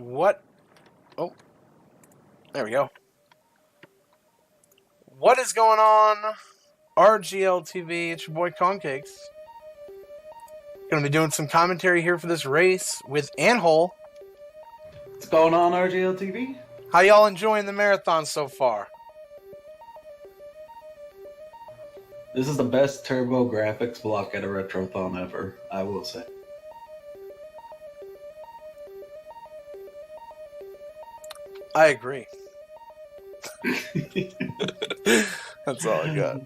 What? Oh, there we go. What is going on? RGL TV, it's your boy Concakes. Gonna be doing some commentary here for this race with Anhole. What's going on, RGL TV? How y'all enjoying the marathon so far? This is the best turbo graphics block at a Retrothon ever, I will say. I agree. That's all I got.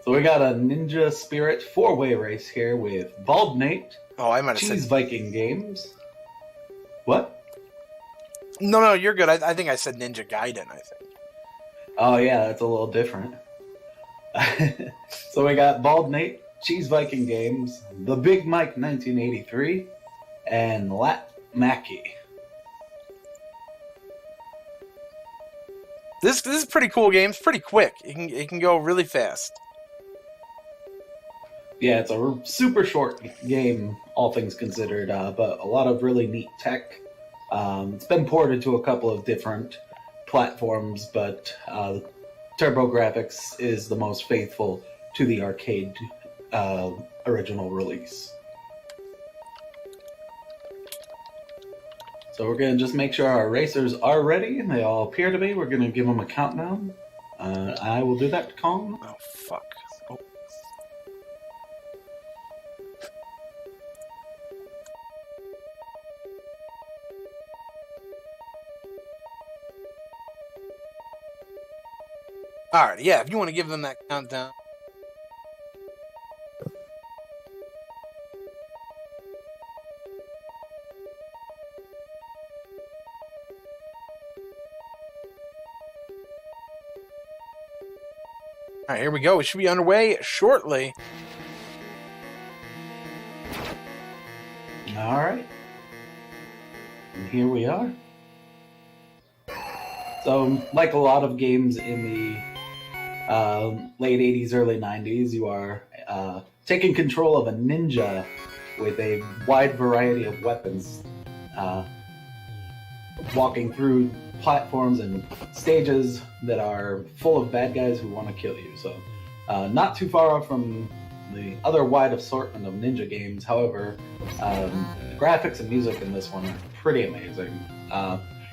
So we got a Ninja Spirit 4-way race here with baldnate, Oh, I might have said... CheeseVikingGames. What? No, you're good. I think I said Ninja Gaiden, I think. Oh yeah, that's a little different. So we got baldnate, CheeseVikingGames, TheBigMike1983, and LattMackey. This is a pretty cool game. It's pretty quick. It can go really fast. Yeah, it's a super short game, all things considered, but a lot of really neat tech. It's been ported to a couple of different platforms, but TurboGrafx is the most faithful to the arcade original release. So we're going to just make sure our racers are ready, and they all appear to be. We're going to give them a countdown. I will do that to calm. Oh, fuck. Oh. Alright, yeah, if you want to give them that countdown. Alright, here we go. We should be underway shortly. Alright. And here we are. So, like a lot of games in the late 80s, early 90s, you are taking control of a ninja with a wide variety of weapons, walking through platforms and stages that are full of bad guys who want to kill you. So, not too far off from the other wide assortment of ninja games. However, graphics and music in this one are pretty amazing.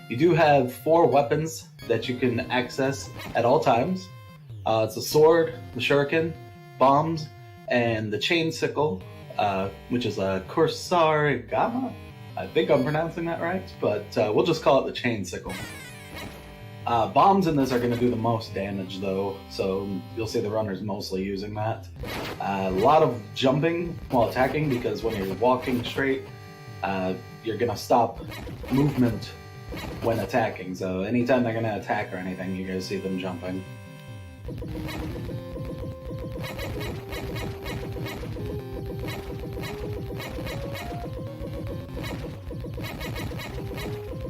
You do have 4 weapons that you can access at all times. It's the sword, the shuriken, bombs, and the chain sickle, which is a Kursarigama. I think I'm pronouncing that right, but we'll just call it the chain sickle. Bombs in this are going to do the most damage, though, so you'll see the runners mostly using that. A lot of jumping while attacking, because when you're walking straight, you're going to stop movement when attacking, so anytime they're going to attack or anything, you're going to see them jumping.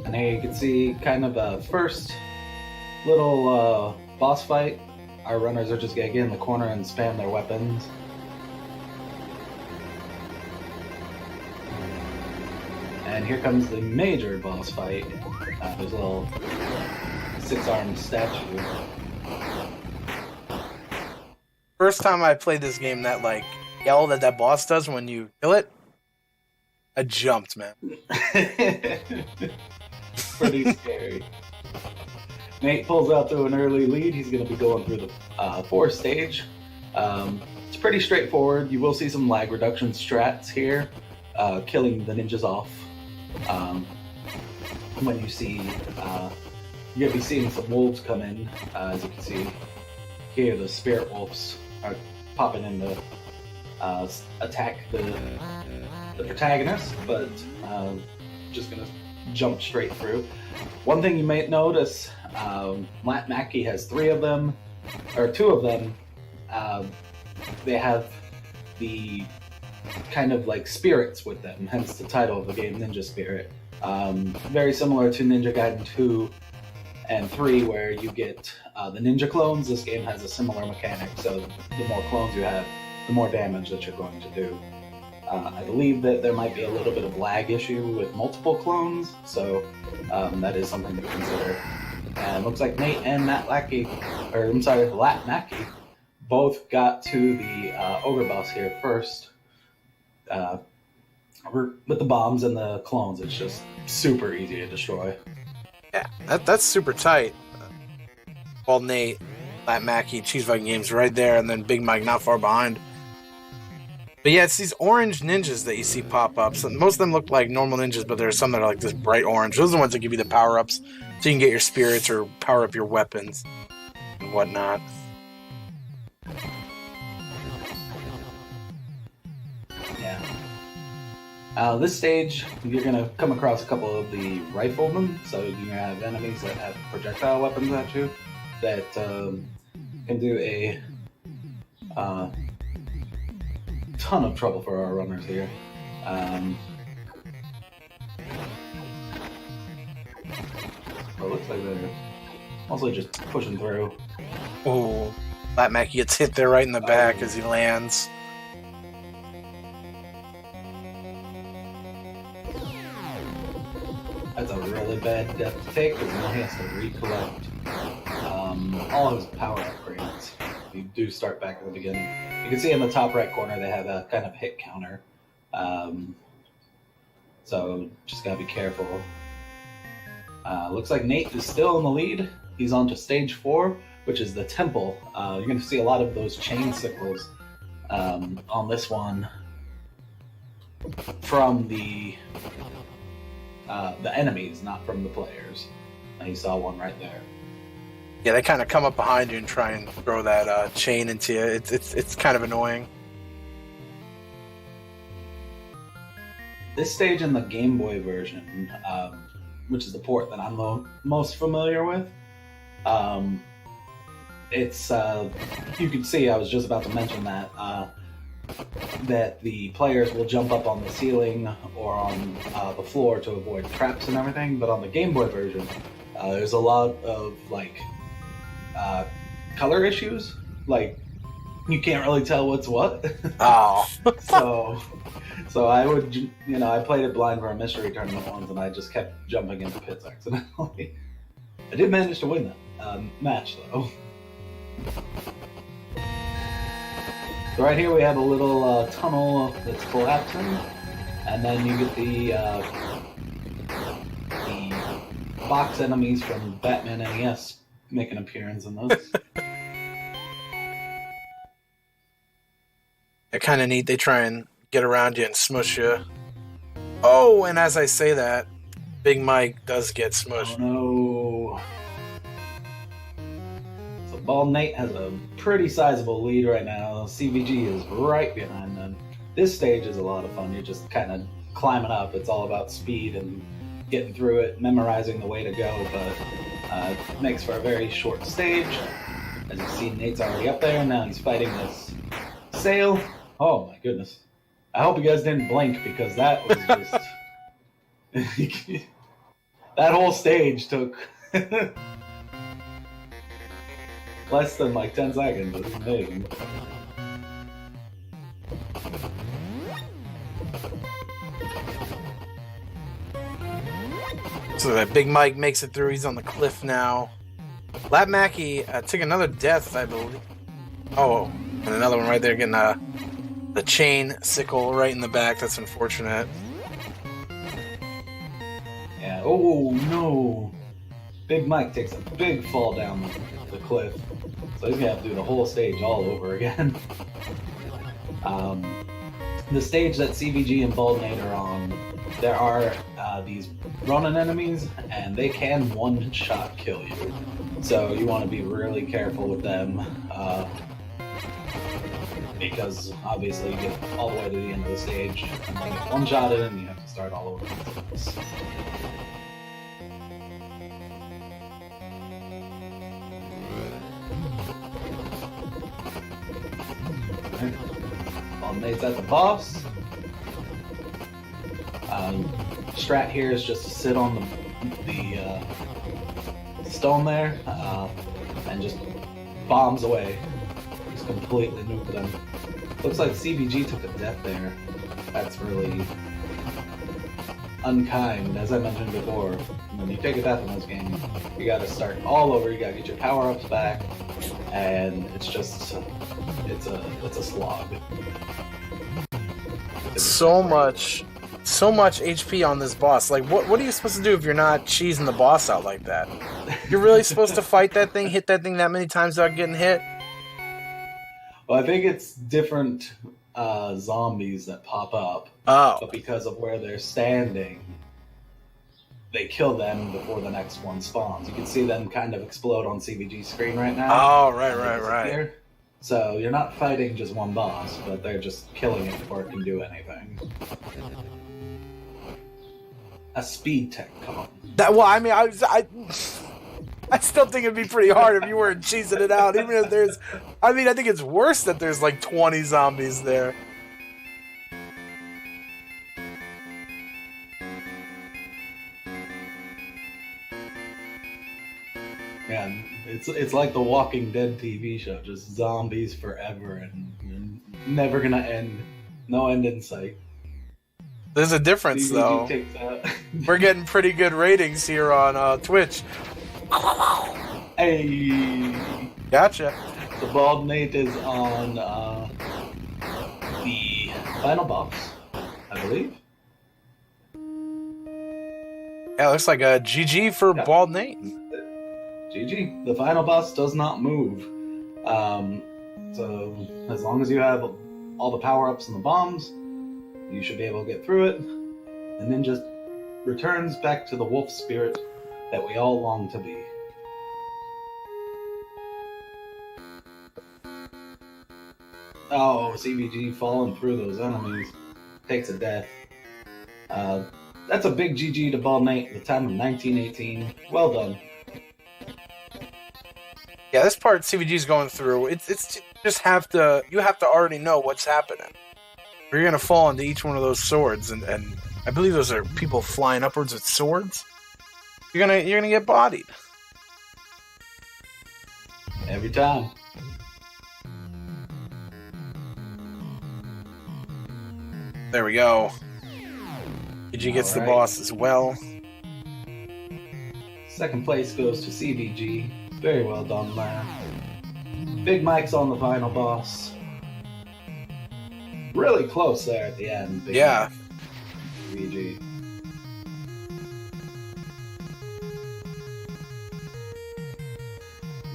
And here you can see kind of a first little boss fight. Our runners are just going to get in the corner and spam their weapons. And here comes the major boss fight. There's a little 6-armed statue. First time I played this game, that like yell that boss does when you kill it, I jumped, man. Pretty scary. Nate pulls out to an early lead. He's going to be going through the 4th stage. It's pretty straightforward. You will see some lag reduction strats here, killing the ninjas off. When you see, you're going to be seeing some wolves come in. As you can see here, the spirit wolves are popping in to attack the protagonist, but just going to jump straight through. One thing you might notice, LattMackey has 3 of them, or 2 of them. They have the kind of like spirits with them, hence the title of the game, Ninja Spirit. Very similar to Ninja Gaiden 2 and 3, where you get the ninja clones. This game has a similar mechanic, so the more clones you have, the more damage that you're going to do. I believe that there might be a little bit of lag issue with multiple clones, so that is something to consider. And it looks like Nate and LattMackey both got to the ogre boss here first. With the bombs and the clones, it's just super easy to destroy. Yeah, that's super tight. Baldnate, LattMackey, CheeseVikingGames right there, and then Big Mike not far behind. But yeah, it's these orange ninjas that you see pop up. So most of them look like normal ninjas, but there's some that are like this bright orange. Those are the ones that give you the power-ups, so you can get your spirits or power up your weapons and whatnot. Yeah. This stage, you're going to come across a couple of the riflemen. So you're going to have enemies that have projectile weapons at you that can do a ton of trouble for our runners here. It looks like they're mostly just pushing through. Oh, LattMackey gets hit there right in the back as he lands. That's a really bad death to take because now he has to recollect all his power upgrades. You do start back at the beginning. You can see in the top right corner they have a kind of hit counter. So just gotta be careful. Looks like Nate is still in the lead. He's on to stage 4, which is the temple. You're gonna see a lot of those chain sickles on this one from the enemies, not from the players. You saw one right there. Yeah, they kind of come up behind you and try and throw that chain into you. It's kind of annoying. This stage in the Game Boy version, which is the port that I'm the most familiar with, it's you can see, I was just about to mention that the players will jump up on the ceiling or on the floor to avoid traps and everything. But on the Game Boy version, there's a lot of like color issues. Like you can't really tell what's what. Oh. So I would, I played it blind for a mystery tournament once, and I just kept jumping into pits accidentally. I did manage to win that match though. So right here we have a little tunnel that's collapsing, and then you get the box enemies from Batman NES make an appearance in this. They're kind of neat. They try and get around you and smush you. Oh, and as I say that, Big Mike does get smushed. Oh no. So Baldnate has a pretty sizable lead right now. CVG is right behind them. This stage is a lot of fun. You're just kind of climbing up. It's all about speed and getting through it, memorizing the way to go, but it makes for a very short stage. As you see, Nate's already up there, and now he's fighting this sail. Oh my goodness. I hope you guys didn't blink, because that was just... that whole stage took less than like 10 seconds. It was amazing. So that Big Mike makes it through. He's on the cliff now. LattMackey took another death, I believe. Oh, and another one right there getting the chain sickle right in the back. That's unfortunate. Yeah. Oh no! Big Mike takes a big fall down the cliff, so he's gonna have to do the whole stage all over again. The stage that CVG and Baldnate are on, there are these Ronin enemies, and they can one-shot kill you. So you want to be really careful with them, because obviously you get all the way to the end of the stage, and then get one-shotted, and you have to start all over again. Baldnate's at the boss. Strat here is just to sit on the stone there and just bombs away. Just completely nuke them. Looks like CVG took a death there. that's really unkind. As I mentioned before, when you take a death in this game, you gotta start all over, you gotta get your power-ups back, and it's just, it's a slog. So much HP on this boss. Like, what are you supposed to do if you're not cheesing the boss out like that? You're really supposed to fight that thing, hit that thing that many times without getting hit? Well, I think it's different zombies that pop up. Oh. But because of where they're standing, they kill them before the next one spawns. You can see them kind of explode on CVG's screen right now. Oh, right. So you're not fighting just one boss, but they're just killing it before it can do anything. A speed tech con. I still think it'd be pretty hard if you weren't cheesing it out. Even if there's, I think it's worse that there's like 20 zombies there. Yeah, it's like the Walking Dead TV show, just zombies forever and never gonna end. No end in sight. There's a difference though. We're getting pretty good ratings here on Twitch. Hey, gotcha. The baldnate is on the final boss, I believe. Yeah, it looks like a GG for baldnate. GG. The final boss does not move. So as long as you have all the power-ups and the bombs, you should be able to get through it. The ninja returns back to the wolf spirit that we all long to be. Oh, CVG falling through those enemies. Takes a death. That's a big GG to baldnate at the time of 1918. Well done. Yeah, this part CVG's going through, it's just you have to already know what's happening. Or you're gonna fall into each one of those swords, and I believe those are people flying upwards with swords. You're gonna get bodied. Every time. There we go. CVG gets the boss as well. Second place goes to CVG. Very well done, man. Big Mike's on the final boss. Really close there at the end. Big yeah. Mike. CVG.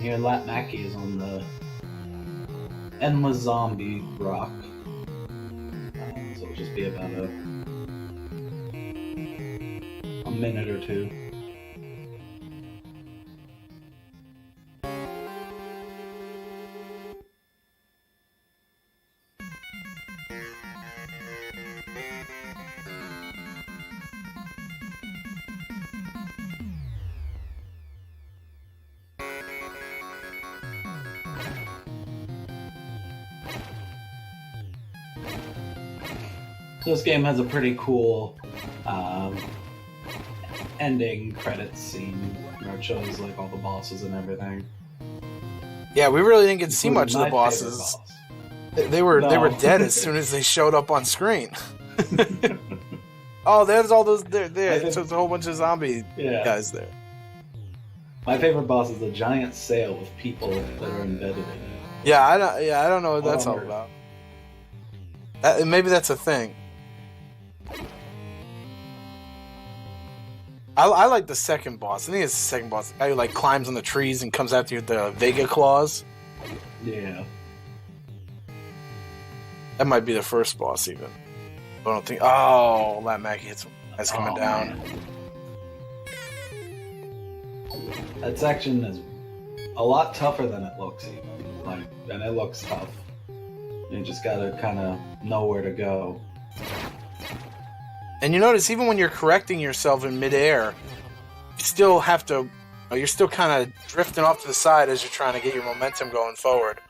Here, LattMackey is on the endless zombie rock. So it'll just be about a minute or two. This game has a pretty cool ending credits scene where it shows like all the bosses and everything. Yeah, we really didn't get to see much of the bosses. Boss. They were dead as soon as they showed up on screen. Oh, there's all those there. So there's a whole bunch of zombie guys there. My favorite boss is the giant sail with people that are embedded in it. Yeah, I don't know what that's all about. Maybe that's a thing. I like the second boss. I think it's the second boss. The guy who like climbs on the trees and comes after you with the Vega claws. Yeah. That might be the first boss even. I don't think. Oh, LattMackey hits him. That's coming down. Man. That section is a lot tougher than it looks even. And it looks tough. You just gotta kind of know where to go. And you notice even when you're correcting yourself in midair, you still have to. You're still kind of drifting off to the side as you're trying to get your momentum going forward.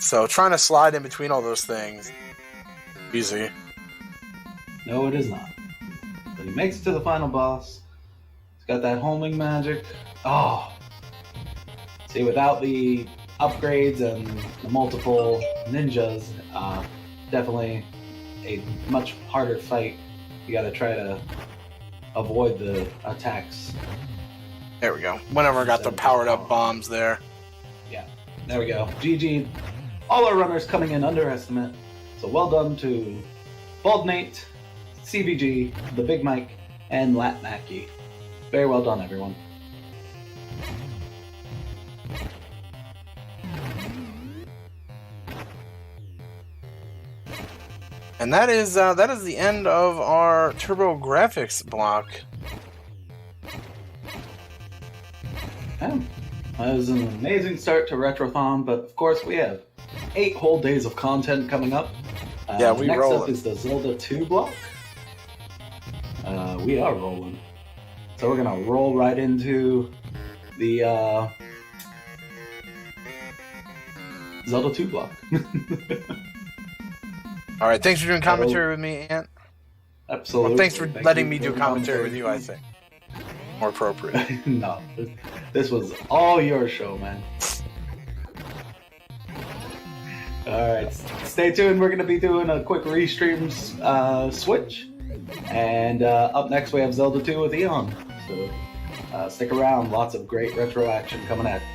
So trying to slide in between all those things, easy. No, it is not. But he makes it to the final boss. He's got that homing magic. Oh. See, without the upgrades and the multiple ninjas, definitely a much harder fight. You got to try to avoid the attacks. There we go. Whenever I got the powered up bombs there. Yeah, there we go. GG. All our runners coming in under estimate. So well done to baldnate, CVG, the Big Mike, and LattMackey. Very well done, everyone. And that is the end of our TurboGrafx block. Yeah. That was an amazing start to Retrothon, but of course we have 8 whole days of content coming up. Yeah, we next rolling. up is the Zelda 2 block. We are rolling. So we're gonna roll right into the Zelda 2 block. All right, thanks for doing commentary with me, Ant. Absolutely. Well, thanks for letting me do commentary with you, I say. More appropriate. No, this was all your show, man. Alright, stay tuned. We're going to be doing a quick restream switch. And up next we have Zelda 2 with Eon. So stick around. Lots of great retro action coming at you.